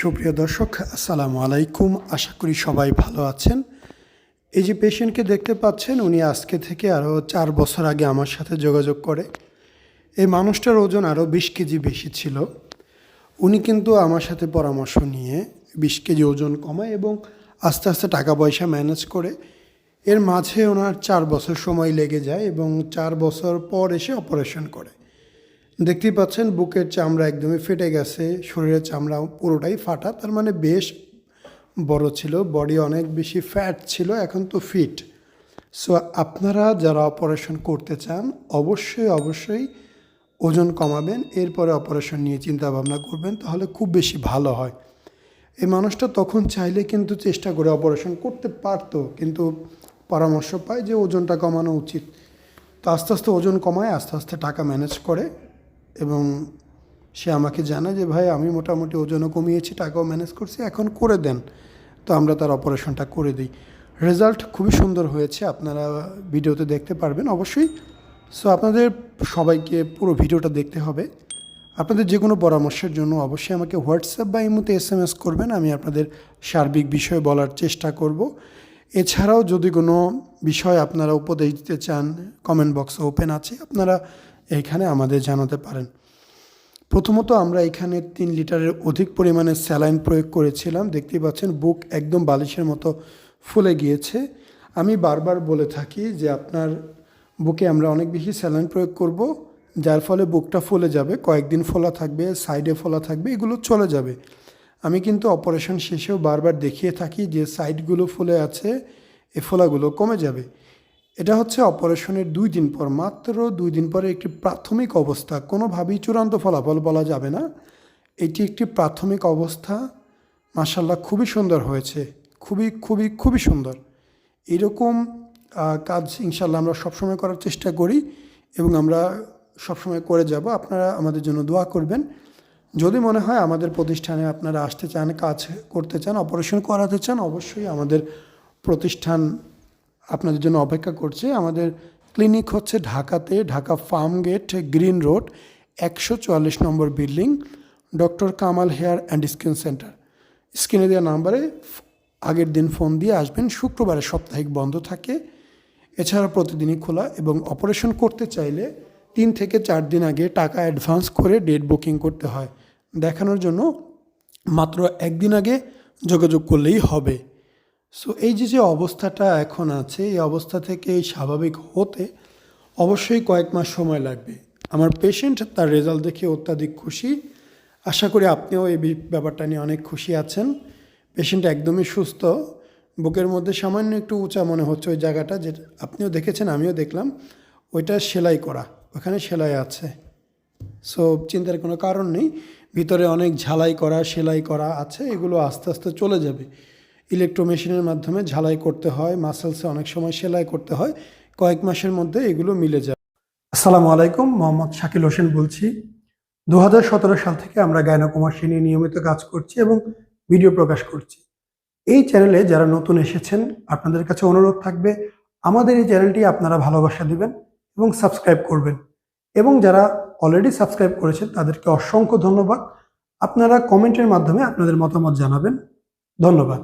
সুপ্রিয় দর্শক, আসসালামু আলাইকুম। আশা করি সবাই ভালো আছেন। এই যে পেশেন্টকে দেখতে পাচ্ছেন, উনি আজকে থেকে আরও 4 বছর আগে আমার সাথে যোগাযোগ করে। এই মানুষটার ওজন আরও 20 কেজি বেশি ছিল। উনি কিন্তু আমার সাথে পরামর্শ নিয়ে 20 কেজি ওজন কমায় এবং আস্তে আস্তে টাকা পয়সা ম্যানেজ করে। এর মাঝে ওনার 4 বছর সময় লেগে যায় এবং 4 বছর পর এসে অপারেশন করে। দেখতেই পাচ্ছেন বুকের চামড়া একদমই ফেটে গেছে, শরীরের চামড়া পুরোটাই ফাটা। তার মানে বেশ বড় ছিল, বডি অনেক বেশি ফ্যাট ছিল, এখন তো ফিট। সো আপনারা যারা অপারেশন করতে চান অবশ্যই ওজন কমাবেন, এরপরে অপারেশন নিয়ে চিন্তা ভাবনা করবেন, তাহলে খুব বেশি ভালো হয়। এই মানুষটা তখন চাইলে কিন্তু চেষ্টা করে অপারেশন করতে পারতো, কিন্তু পরামর্শ পায় যে ওজনটা কমানো উচিত। তো আস্তে আস্তে ওজন কমায়, আস্তে আস্তে টাকা ম্যানেজ করে এবং সে আমাকে জানায় যে ভাই, আমি মোটামুটি ওজনও কমিয়েছি, টাকাও ম্যানেজ করছি, এখন করে দেন। তো আমরা তার অপারেশনটা করে দিই। রেজাল্ট খুবই সুন্দর হয়েছে, আপনারা ভিডিওতে দেখতে পারবেন অবশ্যই। সো আপনাদের সবাইকে পুরো ভিডিওটা দেখতে হবে। আপনাদের যে কোনো পরামর্শের জন্য অবশ্যই আমাকে হোয়াটসঅ্যাপ বা ইমোতে SMS করবেন, আমি আপনাদের সার্বিক বিষয়ে বলার চেষ্টা করব। এছাড়াও যদি কোনো বিষয় আপনারা উপদেশ দিতে চান, কমেন্ট বক্স ওপেন আছে, আপনারা এইখানে আমাদের জানাতে পারেন। প্রথমত আমরা এখানে 3 লিটারের অধিক পরিমাণে স্যালাইন প্রয়োগ করেছিলাম। দেখতেই পাচ্ছেন বুক একদম বালিশের মতো ফুলে গিয়েছে। আমি বারবার বলে থাকি যে আপনার বুকে আমরা অনেক বেশি স্যালাইন প্রয়োগ করব, যার ফলে বুকটা ফুলে যাবে, কয়েকদিন ফোলা থাকবে, সাইডে ফোলা থাকবে, এগুলো চলে যাবে। আমি কিন্তু অপারেশন শেষেও বারবার দেখিয়ে থাকি যে সাইডগুলো ফুলে আছে, এ ফোলাগুলো কমে যাবে। এটা হচ্ছে অপারেশনের 2 দিন পর, মাত্র 2 দিন পরে একটি প্রাথমিক অবস্থা, কোনোভাবেই চূড়ান্ত ফলাফল বলা যাবে না। এটি একটি প্রাথমিক অবস্থা। মাশাআল্লাহ খুবই সুন্দর হয়েছে, খুবই সুন্দর। এরকম কাজ ইনশাআল্লাহ আমরা সবসময় করার চেষ্টা করি এবং আমরা সবসময় করে যাব। আপনারা আমাদের জন্য দোয়া করবেন। যদি মনে হয় আমাদের প্রতিষ্ঠানে আপনারা আসতে চান, কাজ করতে চান, অপারেশন করাতে চান, অবশ্যই আমাদের প্রতিষ্ঠান আপনাদের জন্য অপেক্ষা করছে। আমাদের ক্লিনিক হচ্ছে ঢাকাতে, Dhaka farm gate, green road, 144 number building, doctor Kamal hair and skin centre. স্ক্রিনে দেওয়া নাম্বারে আগের দিন ফোন দিয়ে আসবেন। শুক্রবারে সাপ্তাহিক বন্ধ থাকে, এছাড়া প্রতিদিনই খোলা। এবং অপারেশন করতে চাইলে 3 থেকে 4 দিন আগে টাকা অ্যাডভান্স করে ডেট বুকিং করতে হয়। দেখানোর জন্য মাত্র 1 দিন আগে যোগাযোগ করলেই হবে। সো এই যে অবস্থাটা এখন আছে, এই অবস্থা থেকে স্বাভাবিক হতে অবশ্যই কয়েক মাস সময় লাগবে। আমার পেশেন্ট তার রেজাল্ট দেখে অত্যাধিক খুশি। আশা করি আপনিও এই ব্যাপারটা নিয়ে অনেক খুশি আছেন। পেশেন্ট একদমই সুস্থ, বুকের মধ্যে সামান্য একটু উঁচা মনে হচ্ছে ওই জায়গাটা, যেটা আপনিও দেখেছেন, আমিও দেখলাম, ওইটা সেলাই করা, ওখানে সেলাই আছে। সো চিন্তার কোনো কারণ নেই, ভিতরে অনেক সেলাই করা আছে, এগুলো আস্তে আস্তে চলে যাবে। ইলেকট্রোমেশিনের মাধ্যমে ঝালাই করতে হয়, মাসেলসে অনেক সময় সেলাই করতে হয়, কয়েক মাসের মধ্যে এগুলো মিলে যায়। আসসালামু আলাইকুম, মোহাম্মদ শাকিল হোসেন বলছি। 2017 সাল থেকে আমরা গাইনোকমার্সি নিয়ে নিয়মিত কাজ করছি এবং ভিডিও প্রকাশ করছি। এই চ্যানেলে যারা নতুন এসেছেন, আপনাদের কাছে অনুরোধ থাকবে আমাদের এই চ্যানেলটি আপনারা ভালোবাসা দিবেন এবং সাবস্ক্রাইব করবেন। এবং যারা অলরেডি সাবস্ক্রাইব করেছেন তাদেরকে অসংখ্য ধন্যবাদ। আপনারা কমেন্টের মাধ্যমে আপনাদের মতামত জানাবেন। ধন্যবাদ।